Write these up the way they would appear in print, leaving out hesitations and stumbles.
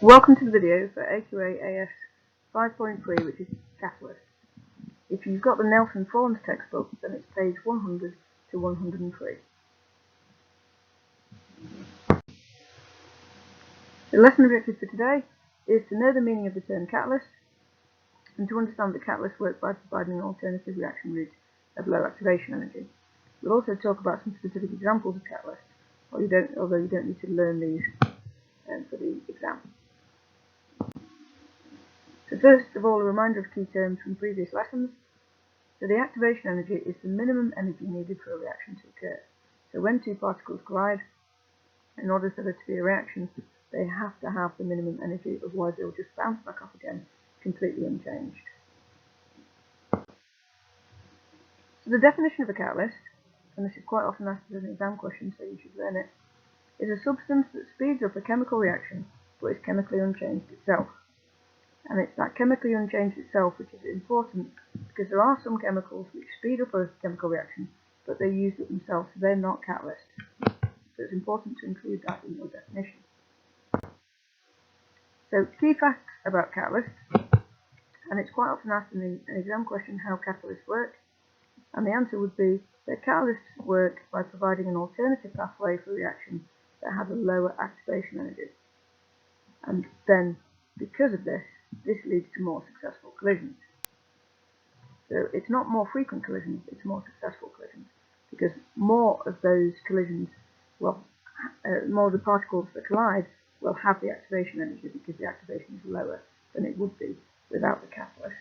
Welcome to the video for AQA AS 5.3, which is catalyst. If you've got the Nelson Forms textbook, then it's page 100 to 103. The lesson objective for today is to know the meaning of the term catalyst and to understand that catalysts work by providing an alternative reaction route of low activation energy. We'll also talk about some specific examples of catalysts, although you don't need to learn these for the exam. So first of all, a reminder of key terms from previous lessons. So the activation energy is the minimum energy needed for a reaction to occur. So when two particles collide, in order for there to be a reaction, they have to have the minimum energy, otherwise they'll just bounce back off again, completely unchanged. So the definition of a catalyst, and this is quite often asked as an exam question, so you should learn it, is a substance that speeds up a chemical reaction but is chemically unchanged itself. And it's that chemically unchanged itself which is important, because there are some chemicals which speed up a chemical reaction, but they use it themselves, so they're not catalysts. So it's important to include that in your definition. So key facts about catalysts, and it's quite often asked in an exam question how catalysts work, and the answer would be that catalysts work by providing an alternative pathway for a reaction that has a lower activation energy. And then, because of this leads to more successful collisions. So it's not more frequent collisions, it's more successful collisions, because more of those collisions, more of the particles that collide will have the activation energy, because the activation is lower than it would be without the catalyst.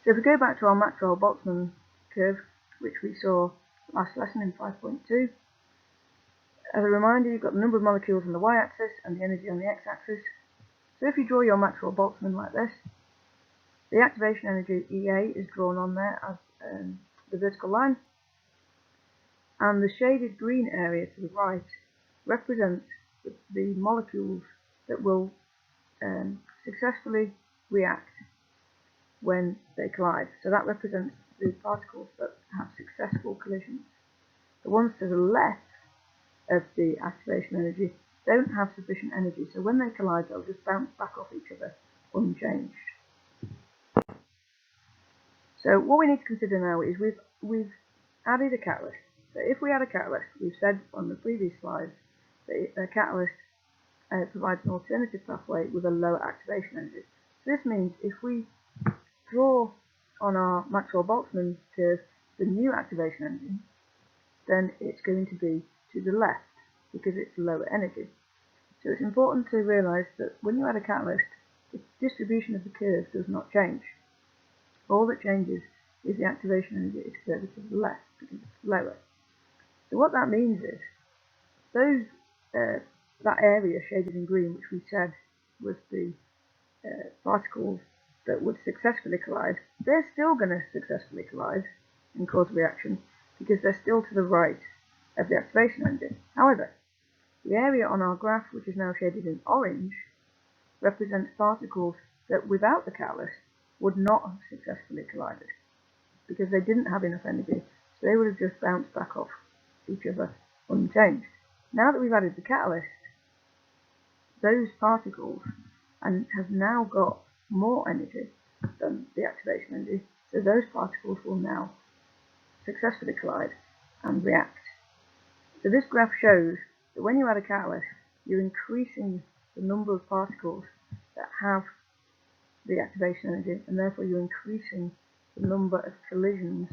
So if we go back to our Maxwell-Boltzmann curve, which we saw last lesson in 5.2, as a reminder, you've got the number of molecules on the y-axis and the energy on the x-axis. So if you draw your Maxwell-Boltzmann like this, the activation energy EA is drawn on there as the vertical line, and the shaded green area to the right represents the molecules that will successfully react when they collide. So that represents the particles that have successful collisions. The ones to the left of the activation energy don't have sufficient energy, so when they collide they'll just bounce back off each other unchanged. So what we need to consider now is we've added a catalyst. So if we add a catalyst, we've said on the previous slides that a catalyst provides an alternative pathway with a lower activation energy. So this means if we draw on our Maxwell-Boltzmann curve the new activation energy, then it's going to be to the left, because it's lower energy. So it's important to realise that when you add a catalyst, the distribution of the curve does not change. All that changes is the activation energy is further to the left, because it's lower. So what that means is that area shaded in green, which we said was the particles that would successfully collide, they're still going to successfully collide and cause a reaction, because they're still to the right of the activation energy. However, the area on our graph, which is now shaded in orange, represents particles that without the catalyst would not have successfully collided, because they didn't have enough energy, so they would have just bounced back off each other unchanged. Now that we've added the catalyst, those particles have now got more energy than the activation energy, so those particles will now successfully collide and react. So this graph shows that when you add a catalyst, you're increasing the number of particles that have the activation energy, and therefore you're increasing the number of collisions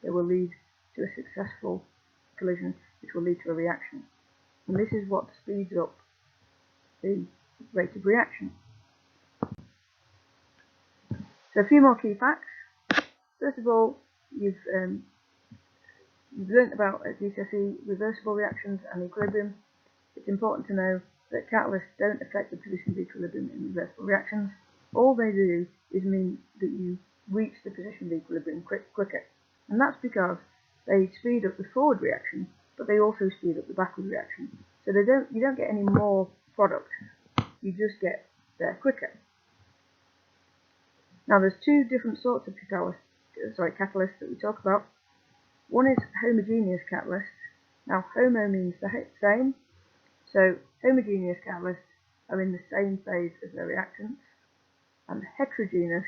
that will lead to a successful collision, which will lead to a reaction. And this is what speeds up the rate of reaction. So a few more key facts. First of all, you've learnt about at GCSE reversible reactions and equilibrium. It's important to know that catalysts don't affect the position of equilibrium in reversible reactions. All they do is mean that you reach the position of equilibrium quicker. And that's because they speed up the forward reaction, but they also speed up the backward reaction. So you don't get any more product, you just get there quicker. Now there's two different sorts of catalysts that we talk about. One is homogeneous catalysts. Now homo means the same, so Homogeneous catalysts are in the same phase as their reactants, and heterogeneous,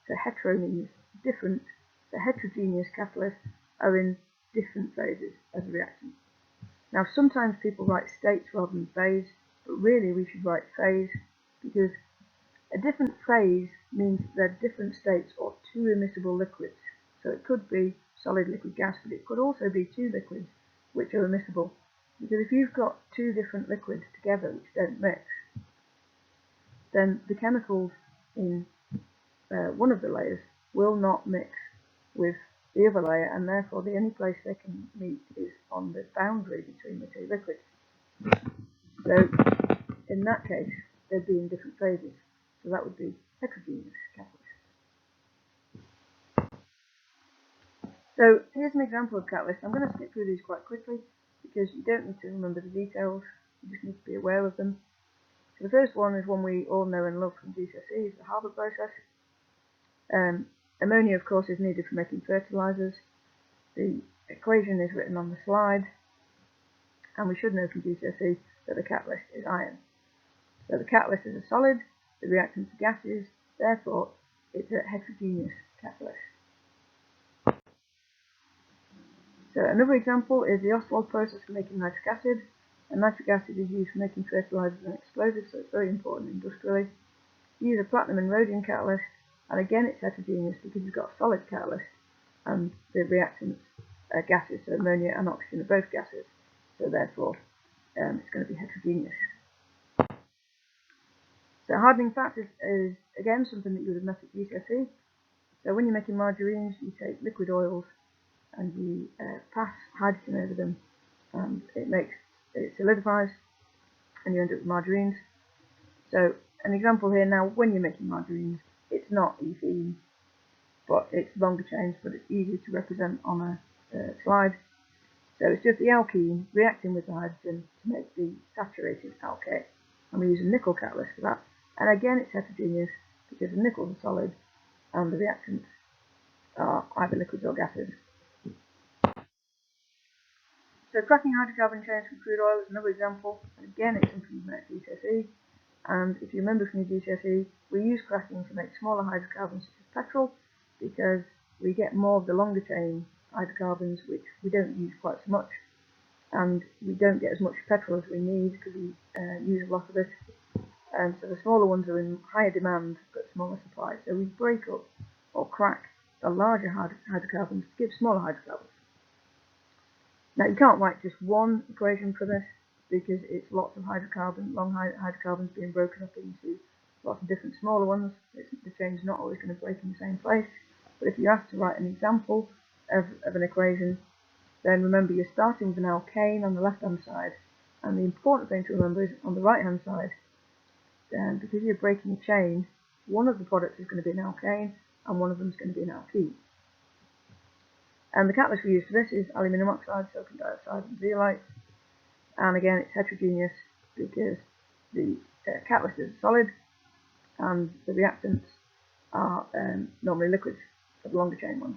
so hetero means different, so heterogeneous catalysts are in different phases as a reactant. Now sometimes people write states rather than phase, but really we should write phase, because a different phase means they're different states or two immiscible liquids. So it could be solid, liquid, gas, but it could also be two liquids which are immiscible. Because if you've got two different liquids together which don't mix, then the chemicals in one of the layers will not mix with the other layer, and therefore the only place they can meet is on the boundary between the two liquids. So in that case, they'd be in different phases. So that would be heterogeneous catalysts. So here's an example of catalyst. I'm going to skip through these quite quickly because you don't need to remember the details, you just need to be aware of them. So the first one is one we all know and love from GCSE, is the Haber process. Ammonia, of course, is needed for making fertilizers. The equation is written on the slide, and we should know from GCSE that the catalyst is iron. So the catalyst is a solid, the reactant are gases, therefore it's a heterogeneous catalyst. So another example is the Ostwald process for making nitric acid. And nitric acid is used for making fertilizers and explosives, so it's very important industrially. You use a platinum and rhodium catalyst, and again it's heterogeneous because you've got a solid catalyst and the reactants are gases, so ammonia and oxygen are both gases, so therefore it's going to be heterogeneous. So hardening fat is again something that you would have met at GCSE. So when you're making margarines, you take liquid oils and you pass hydrogen over them, and it solidifies, and you end up with margarines. So an example here now, when you're making margarines, it's not ethene, but it's longer chains, but it's easier to represent on a slide. So it's just the alkene reacting with the hydrogen to make the saturated alkane, and we use a nickel catalyst for that. And again, it's heterogeneous because the nickel is a solid and the reactants are either liquids or gases. So cracking hydrocarbon chains from crude oil is another example, and again it's something you've met at GCSE. And if you remember from your GCSE, we use cracking to make smaller hydrocarbons such as petrol, because we get more of the longer chain hydrocarbons which we don't use quite so much, and we don't get as much petrol as we need because we use a lot of it. And so the smaller ones are in higher demand but smaller supply. So we break up or crack the larger hydrocarbons to give smaller hydrocarbons. Now you can't write just one equation for this because it's lots of long hydrocarbons being broken up into lots of different smaller ones. The chain's not always going to break in the same place. But if you ask to write an example of an equation, then remember you're starting with an alkane on the left hand side, and the important thing to remember is on the right hand side, because you're breaking a chain, one of the products is going to be an alkane and one of them is going to be an alkene. And the catalyst we use for this is aluminium oxide, silicon dioxide and zeolite. And again it's heterogeneous because the catalyst is solid and the reactants are normally liquids for the longer chain ones.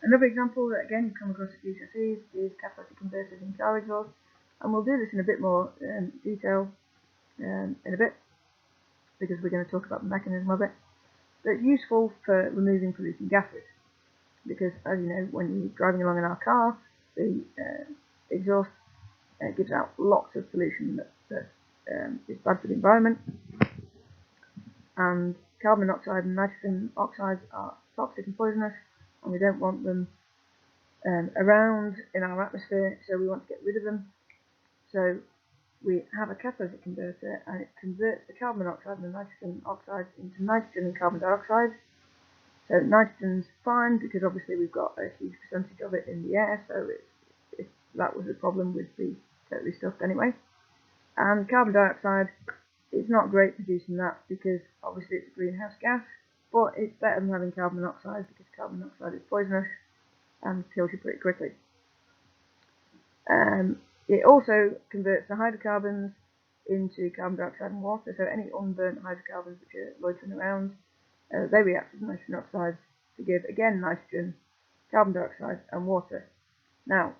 Another example that again you come across at GCSEs is catalytic converters in car exhaust, and we'll do this in a bit more detail in a bit because we're going to talk about the mechanism of it. But it's useful for removing polluting gases because, as you know, when you're driving along in our car, the exhaust gives out lots of pollution that is bad for the environment. And carbon monoxide and nitrogen oxides are toxic and poisonous, and we don't want them around in our atmosphere, so we want to get rid of them. So we have a catalytic converter, and it converts the carbon monoxide and the nitrogen oxides into nitrogen and carbon dioxide. So nitrogen's fine because obviously we've got a huge percentage of it in the air, so if that was a problem, we'd be totally stuffed anyway. And carbon dioxide, it's not great producing that because obviously it's a greenhouse gas, but it's better than having carbon monoxide because carbon monoxide is poisonous and kills you pretty quickly. It also converts the hydrocarbons into carbon dioxide and water, so any unburnt hydrocarbons which are loitering around, they react with nitrogen oxides to give again nitrogen, carbon dioxide and water. Now,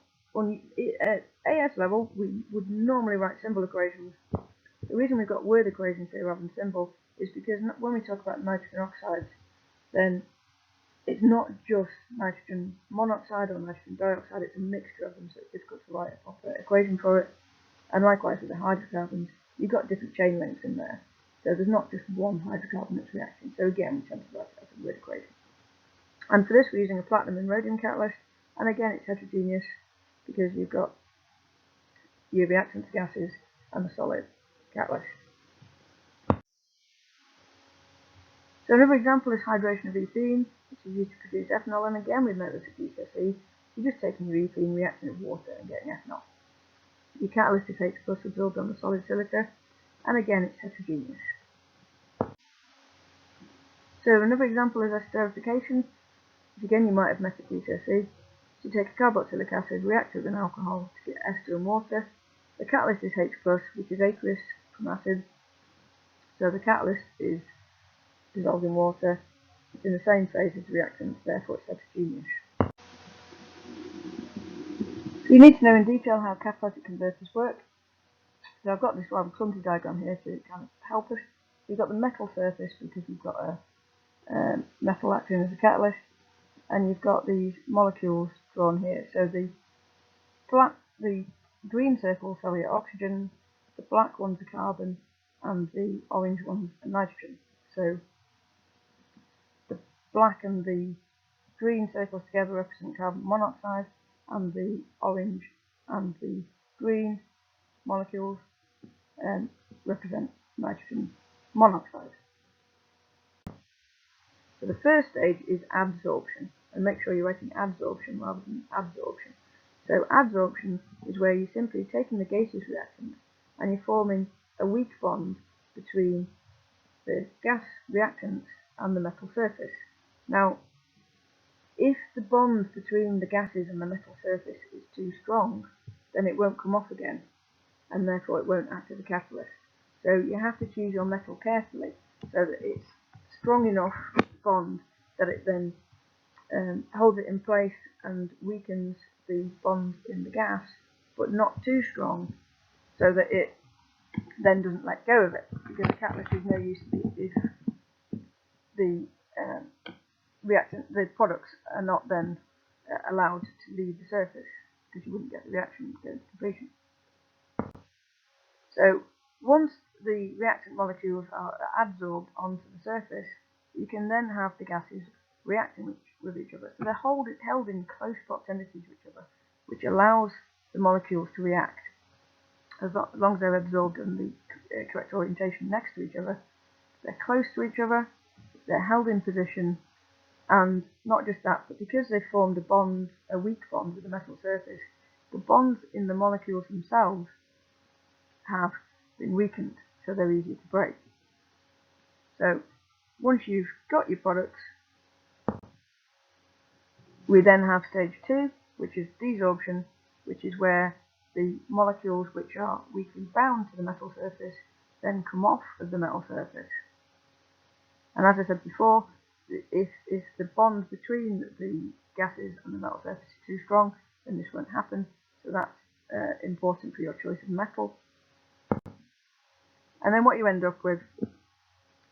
at AS level, we would normally write symbol equations. The reason we've got word equations here rather than symbol is because when we talk about nitrogen oxides, then it's not just nitrogen monoxide or nitrogen dioxide, it's a mixture of them, so it's difficult to write a proper equation for it. And likewise with the hydrocarbons, you've got different chain lengths in there. So there's not just one hydrocarbon that's reacting. So again, we tend to write it as a word equation. And for this, we're using a platinum and rhodium catalyst. And again, it's heterogeneous because you've got your reactants, gases, and the solid catalyst. So another example is hydration of ethene, which is used to produce ethanol. And again, we've noticed at GCSE, you're just taking your ethene, reacting with water, and getting ethanol. Your catalyst is H+ absorbed on the solid silica, and again, it's heterogeneous. So another example is esterification, which again you might have met at GCSE. So you take a carboxylic acid, react it with an alcohol to get ester and water. The catalyst is H+, which is aqueous from acid. So the catalyst is dissolved in water. It's in the same phase as the reactant, therefore it's heterogeneous. So you need to know in detail how catalytic converters work. So I've got this rather clumsy diagram here to kind of help us. You've got the metal surface because you've got a metal acting as a catalyst, and you've got these molecules drawn here. So the green circles are your oxygen, the black ones are carbon, and the orange ones are nitrogen. So the black and the green circles together represent carbon monoxide, and the orange and the green molecules represent nitrogen monoxide. So the first stage is adsorption, and make sure you're writing adsorption rather than absorption. So adsorption is where you're simply taking the gaseous reactant and you're forming a weak bond between the gas reactants and the metal surface. Now, if the bond between the gases and the metal surface is too strong, then it won't come off again, and therefore it won't act as a catalyst. So you have to choose your metal carefully so that it's strong enough bond that it then holds it in place and weakens the bond in the gas, but not too strong so that it then doesn't let go of it, because the catalyst is no use if the products are not then allowed to leave the surface, because you wouldn't get the reaction going to completion. So once the reactant molecules are adsorbed onto the surface, you can then have the gases reacting with each other. So they're held in close proximity to each other, which allows the molecules to react. As long as they're absorbed in the correct orientation next to each other, they're close to each other, they're held in position, and not just that, but because they've formed a weak bond with the metal surface, the bonds in the molecules themselves have been weakened, so they're easy to break. So once you've got your products, we then have stage 2, which is desorption, which is where the molecules which are weakly bound to the metal surface then come off of the metal surface. And as I said before, if the bond between the gases and the metal surface is too strong, then this won't happen. So that's important for your choice of metal. And then what you end up with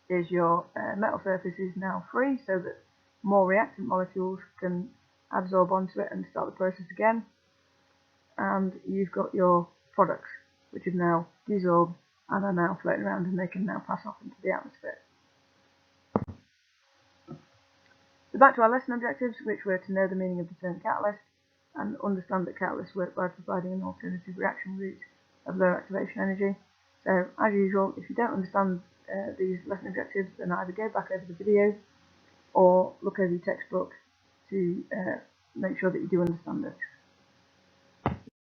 is your metal surface is now free, so that more reactant molecules can absorb onto it and start the process again. And you've got your products, which have now desorbed and are now floating around, and they can now pass off into the atmosphere. So back to our lesson objectives, which were to know the meaning of the term catalyst and understand that catalysts work by providing an alternative reaction route of low activation energy. So as usual, if you don't understand these lesson objectives, then either go back over the video or look over your textbook to make sure that you do understand it.